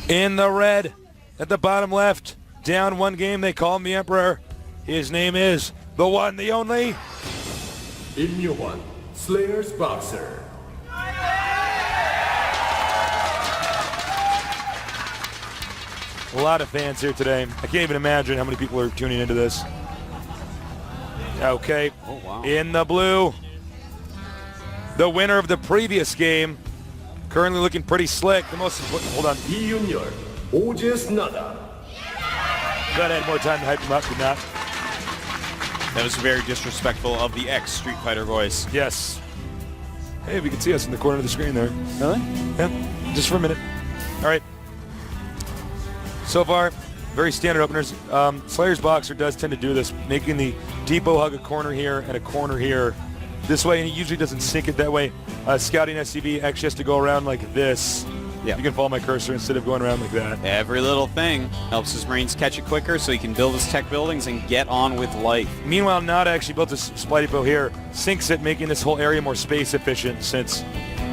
In the red, at the bottom left, down one game, they call him the Emperor. His name is the one, the only. Yun-Yeol, SlayerSBoxer. A lot of fans here today. I can't even imagine how many people are tuning into this. Okay. Oh, wow. In the blue, the winner of the previous game, currently looking pretty slick. The most important, hold on. Yun-Yeol, NaDa. Glad I had more time to hype him up, did not. That was very disrespectful of the ex-Street Fighter voice. Yes. Hey, if you can see us in the corner of the screen there. Really? Yeah, just for a minute. All right. So far, very standard openers. SlayerSBoxer does tend to do this, making the depot hug a corner here and a corner here. This way, and he usually doesn't sink it that way. Scouting SCV actually has to go around like this. Yeah. You can follow my cursor instead of going around like that. Every little thing helps his Marines catch it quicker so he can build his tech buildings and get on with life. Meanwhile, NaDa actually built a supply depot here, sinks it, making this whole area more space efficient since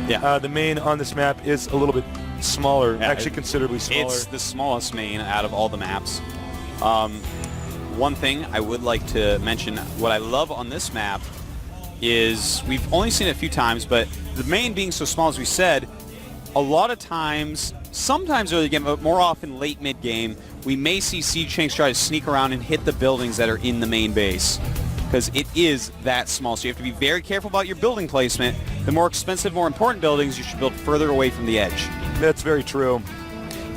the main on this map is a little bit smaller, actually considerably smaller. It's the smallest main out of all the maps. One thing I would like to mention, what I love on this map is we've only seen it a few times, but the main being so small, as we said, a lot of times, sometimes early game, but more often late mid-game, we may see siege tanks try to sneak around and hit the buildings that are in the main base, because it is that small. So you have to be very careful about your building placement. The more expensive, more important buildings, you should build further away from the edge. That's very true.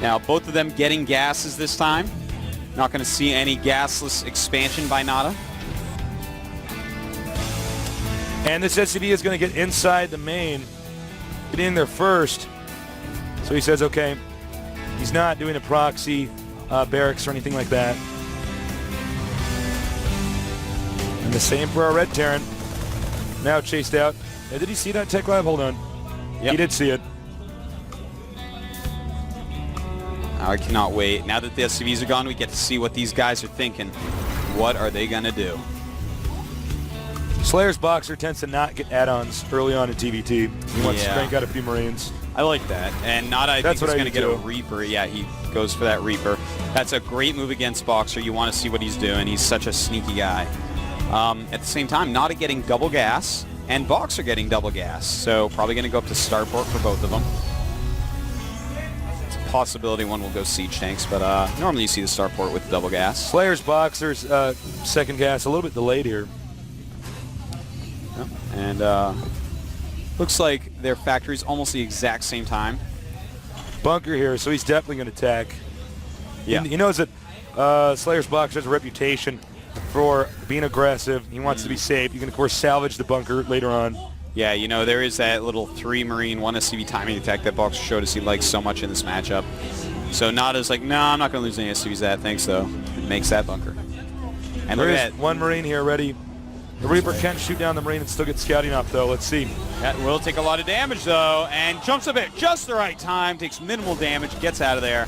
Now, both of them getting gases this time. Not going to see any gasless expansion by NaDa. And this SCV is going to get inside the main, get in there first. So he says, okay, he's not doing a proxy barracks or anything like that. And the same for our Red Terran. Now chased out. Did he see that tech lab? Hold on. Yep. He did see it. I cannot wait. Now that the SCVs are gone, we get to see what these guys are thinking. What are they going to do? SlayerSBoxer tends to not get add-ons early on in TVT. He wants to crank out a few Marines. I like that. And NaDa, I think, is going to get a Reaper. Yeah, he goes for that Reaper. That's a great move against Boxer. You want to see what he's doing. He's such a sneaky guy. At the same time, NaDa getting double gas and Boxer getting double gas. So probably going to go up to Starport for both of them. It's a possibility one will go siege tanks, but normally you see the Starport with double gas. SlayerSBoxer's second gas a little bit delayed here. And looks like their factory's almost the exact same time. Bunker here, so he's definitely going to attack. Yeah. He knows that SlayerSBoxer has a reputation for being aggressive. He wants to be safe. You can, of course, salvage the bunker later on. Yeah, you know, there is that little 3 Marine, 1 SCV timing attack that Boxer showed us he likes so much in this matchup. So NaDa's like, no, I'm not going to lose any SCVs that. Thanks, though. Makes that bunker. And there look is at that. 1 Marine here ready. The Reaper can shoot down the Marine and still get scouting off, though. Let's see. That will take a lot of damage, though, and jumps up at just the right time, takes minimal damage, gets out of there,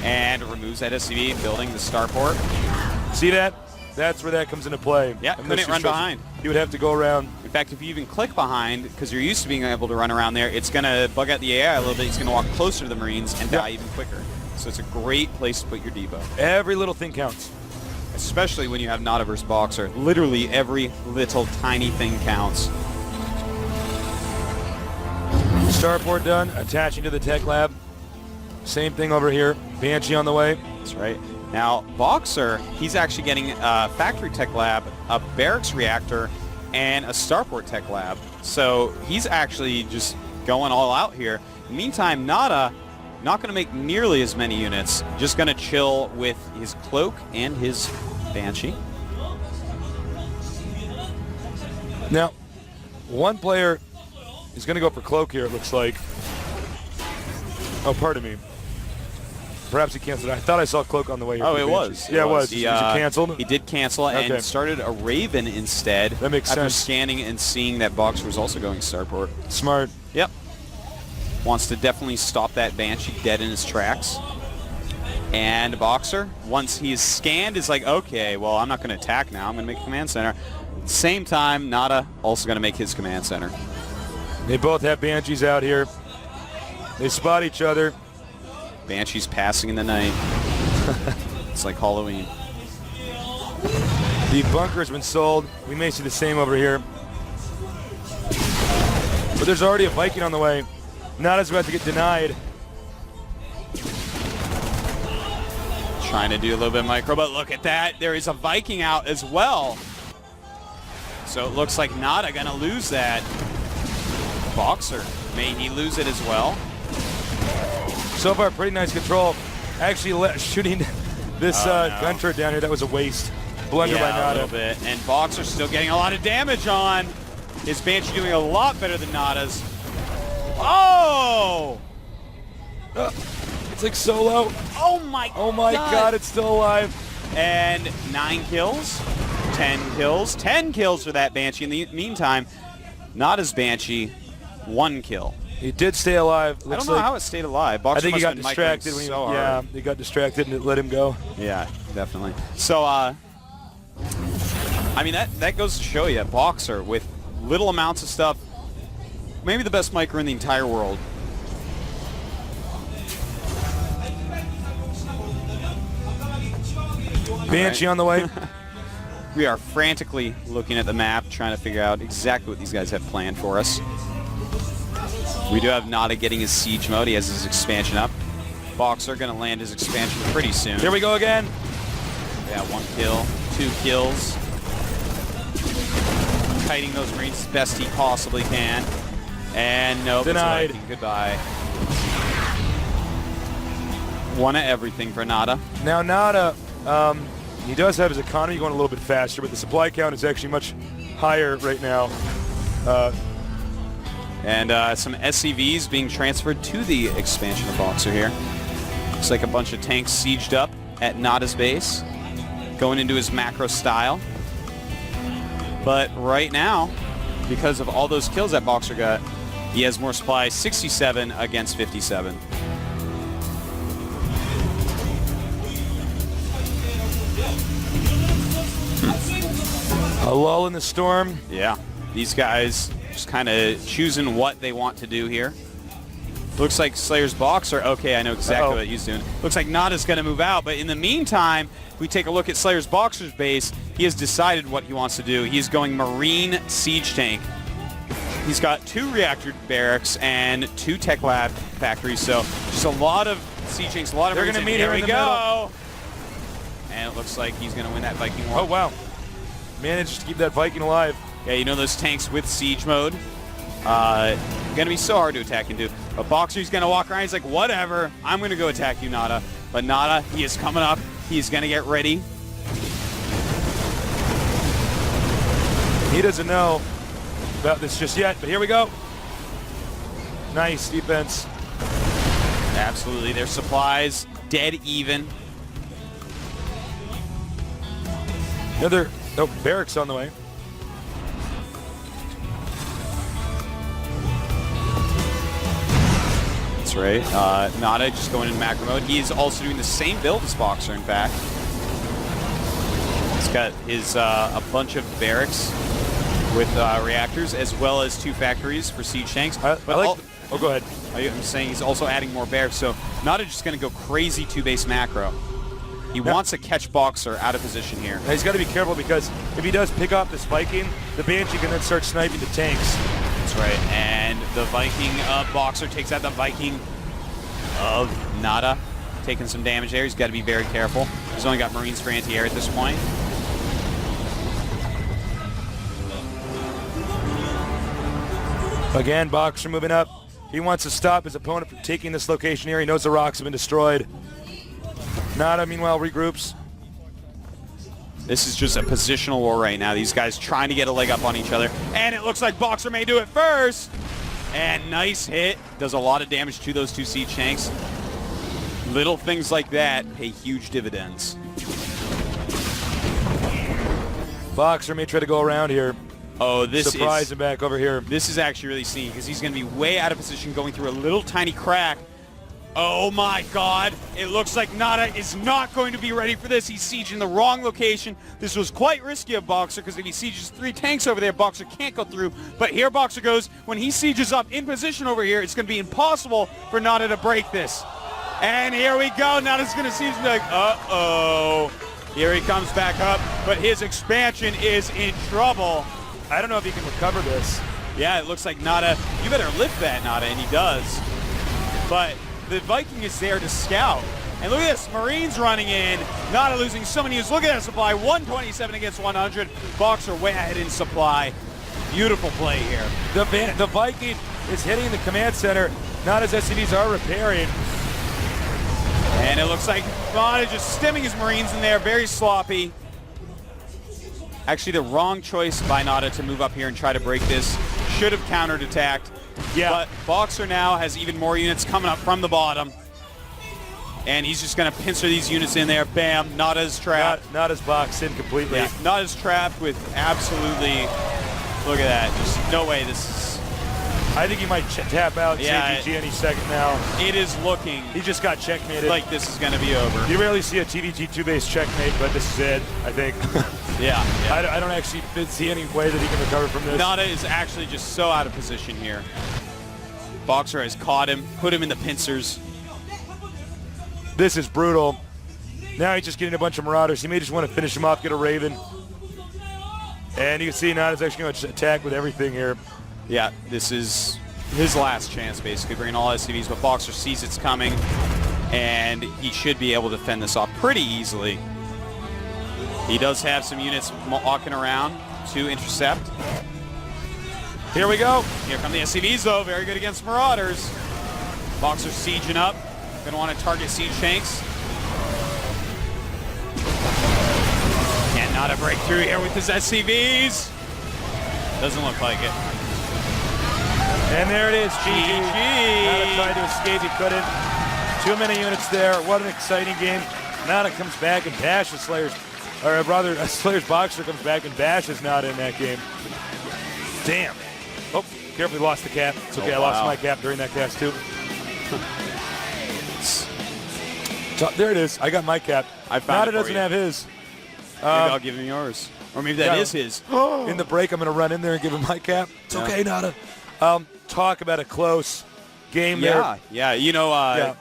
and removes that SCV, building the starport. See that? That's where that comes into play. Yeah, couldn't run behind. You would have to go around. In fact, if you even click behind, because you're used to being able to run around there, it's going to bug out the AI a little bit. It's going to walk closer to the Marines and die even quicker. So it's a great place to put your depot. Every little thing counts. Especially when you have NaDa versus Boxer. Literally every little tiny thing counts. Starport done, attaching to the tech lab. Same thing over here. Banshee on the way. That's right. Now, Boxer, he's actually getting a factory tech lab, a barracks reactor, and a starport tech lab. So he's actually just going all out here. In the meantime, NaDa, not going to make nearly as many units, just going to chill with his cloak and his Banshee. Now, one player is going to go for cloak here, it looks like. Oh, pardon me. Perhaps he canceled. I thought I saw cloak on the way here. Oh, it was. Yeah, it was. He canceled? He did cancel and started a Raven instead. That makes after sense. Scanning and seeing that Boxer was also going starport. Smart. Yep. Wants to definitely stop that Banshee dead in his tracks. And Boxer, once he's scanned, is like, okay, well, I'm not going to attack now. I'm going to make a command center. Same time, NaDa also going to make his command center. They both have Banshees out here. They spot each other. Banshee's passing in the night. It's like Halloween. The bunker's been sold. We may see the same over here. But there's already a Viking on the way. NaDa's about to get denied. Trying to do a little bit of micro, but look at that. There is a Viking out as well. So it looks like NaDa gonna lose that. Boxer, may he lose it as well? So far, pretty nice control. Actually, shooting this gun turret down here, that was a waste. Blunder by NaDa. A little bit. And Boxer's still getting a lot of damage on. His Banshee doing a lot better than NaDa's. Oh! It's like solo. Oh my God, it's still alive. And 9 kills, 10 kills, 10 kills for that Banshee. In the meantime, NaDa's Banshee, 1 kill. He did stay alive. I don't know how it stayed alive. Boxer I think he must got have been distracted when so hard. he got distracted and it let him go. Yeah, definitely. So, I mean, that goes to show you, Boxer with little amounts of stuff, maybe the best micro in the entire world. Banshee on the way. We are frantically looking at the map, trying to figure out exactly what these guys have planned for us. We do have NaDa getting his siege mode. He has his expansion up. Boxer going to land his expansion pretty soon. Here we go again. Yeah, 1 kill, 2 kills. Kiting those Marines as best he possibly can. And nope, denied. It's goodbye. One of everything for NaDa. Now NaDa, he does have his economy going a little bit faster, but the supply count is actually much higher right now. And some SCVs being transferred to the expansion of Boxer here. Looks like a bunch of tanks sieged up at NaDa's base, going into his macro style. But right now, because of all those kills that Boxer got, he has more supply, 67 against 57. A lull in the storm. Yeah, these guys just kind of choosing what they want to do here. Looks like SlayerSBoxer. Okay, I know exactly what he's doing. Looks like NaDa's going to move out, but in the meantime, if we take a look at SlayerSBoxer's base, he has decided what he wants to do. He's going Marine Siege Tank. He's got 2 reactor barracks and 2 tech lab factories, so just a lot of siege tanks, a lot of They're Marines. going to meet here here in we the go. middle. And it looks like he's going to win that Viking war. Oh, wow. Managed to keep that Viking alive. Yeah, you know those tanks with siege mode? Gonna be so hard to attack into. But Boxer's gonna walk around, he's like, whatever, I'm gonna go attack you, NaDa. But NaDa, he is coming up. He's gonna get ready. He doesn't know about this just yet, but here we go. Nice defense. Absolutely, their supplies dead even. Another barracks on the way. That's right. NaDa just going into macro mode. He is also doing the same build as Boxer, in fact. He's got his a bunch of barracks with reactors, as well as 2 factories for siege tanks. Oh, go ahead. I'm saying he's also adding more barracks, so NaDa just going to go crazy 2-base macro. He wants to catch Boxer out of position here. Now he's got to be careful because if he does pick off this Viking, the Banshee can then start sniping the tanks. That's right, and the Viking Boxer takes out the Viking of NaDa, taking some damage there. He's got to be very careful. He's only got Marines for anti-air at this point. Again, Boxer moving up. He wants to stop his opponent from taking this location here. He knows the rocks have been destroyed. NaDa, meanwhile, regroups. This is just a positional war right now. These guys trying to get a leg up on each other. And it looks like Boxer may do it first. And nice hit. Does a lot of damage to those 2 siege tanks. Little things like that pay huge dividends. Boxer may try to go around here. Oh, this surprise him back over here. This is actually really sneaky because he's going to be way out of position going through a little tiny crack. Oh my God, it looks like NaDa is not going to be ready for this. He's sieging the wrong location. This was quite risky of Boxer because if he sieges 3 tanks over there, Boxer can't go through. But here Boxer goes. When he sieges up in position over here, it's going to be impossible for NaDa to break this. And here we go. NaDa's going to see him like, uh-oh. Here he comes back up, but his expansion is in trouble. I don't know if he can recover this. Yeah, it looks like NaDa, you better lift that, NaDa, and he does. But the Viking is there to scout. And look at this, Marines running in. NaDa losing so many units. Look at that supply, 127 against 100. Boxer way ahead in supply. Beautiful play here. The Viking is hitting the command center. NaDa's SCVs are repairing. And it looks like NaDa just stemming his Marines in there, very sloppy. Actually, the wrong choice by NaDa to move up here and try to break this. Should have countered attacked. Yeah. But Boxer now has even more units coming up from the bottom. And he's just going to pincer these units in there. Bam, NaDa's trapped. NaDa's boxed in completely. Yeah, NaDa's trapped with absolutely, look at that. Just no way this is. I think he might tap out Yeah, TVG any second now. It is looking He just got checkmated. like this is going to be over. You rarely see a TVG 2-base checkmate, but this is it, I think. Yeah. I don't actually see any way that he can recover from this. NaDa is actually just so out of position here. Boxer has caught him, put him in the pincers. This is brutal. Now he's just getting a bunch of Marauders. He may just want to finish him off, get a Raven. And you can see NaDa's actually going to attack with everything here. Yeah, this is his last chance, basically, bringing all SCVs, but Boxer sees it's coming, and he should be able to fend this off pretty easily. He does have some units walking around to intercept. Here we go. Here come the SCVs, though. Very good against Marauders. Boxer sieging up. Going to want to target siege tanks. Can NaDa break through here with his SCVs? Doesn't look like it. And there it is, GG. NaDa tried to escape, he couldn't. Too many units there. What an exciting game. NaDa comes back and bashes Slayer's, or rather, SlayerSBoxer comes back and bashes NaDa in that game. Damn. Oh, carefully lost the cap. It's okay, I lost my cap during that cast too. So, there it is. I got my cap. I found NaDa doesn't have his. Maybe I'll give him yours. Or maybe that is his. In the break, I'm going to run in there and give him my cap. It's okay, NaDa. Talk about a close game there. Yeah. You know,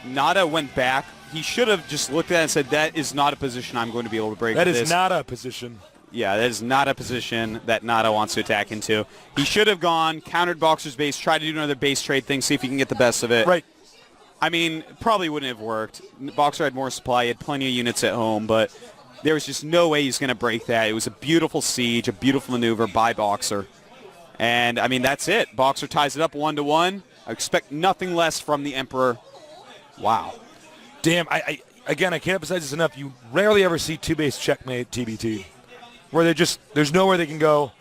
NaDa went back. He should have just looked at it and said, that is not a position I'm going to be able to break. That is not a position. Yeah, that is not a position that NaDa wants to attack into. He should have gone, countered Boxer's base, tried to do another base trade thing, see if he can get the best of it. Right. I mean, probably wouldn't have worked. Boxer had more supply. He had plenty of units at home, but there was just no way he's going to break that. It was a beautiful siege, a beautiful maneuver by Boxer. And, I mean, that's it. Boxer ties it up 1-1. I expect nothing less from the Emperor. Wow. Damn, I again, I can't emphasize this enough. You rarely ever see two-base checkmate TBT, where there's nowhere they can go.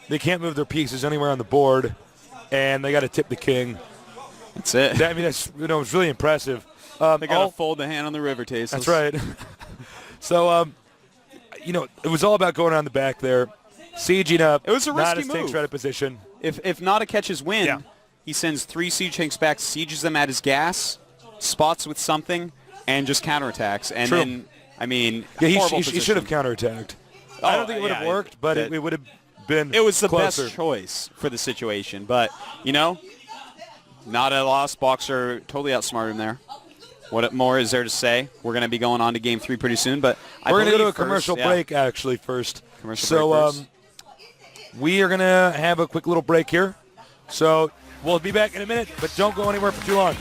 They can't move their pieces anywhere on the board, and they got to tip the king. That's it. I mean, it's really impressive. They got to fold the hand on the river taste. That's right. So, it was all about going on the back there, sieging up. It was a risky NaDa's move. tanks out of position. If NaDa catches wind, he sends 3 siege tanks back, sieges them at his gas, spots with something, and just counterattacks. And then, I mean, he should have counterattacked. I don't think it would have worked, but it would have been It was the closer. best choice for the situation. But, NaDa lost. Boxer totally outsmarted him there. What more is there to say? We're going to be going on to Game 3 pretty soon, but we're going to go to a commercial break actually first. Commercial break first. We are going to have a quick little break here. So we'll be back in a minute, but don't go anywhere for too long.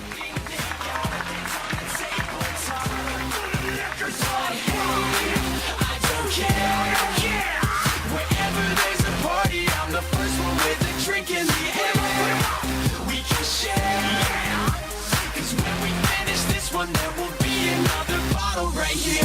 There will be another bottle right here.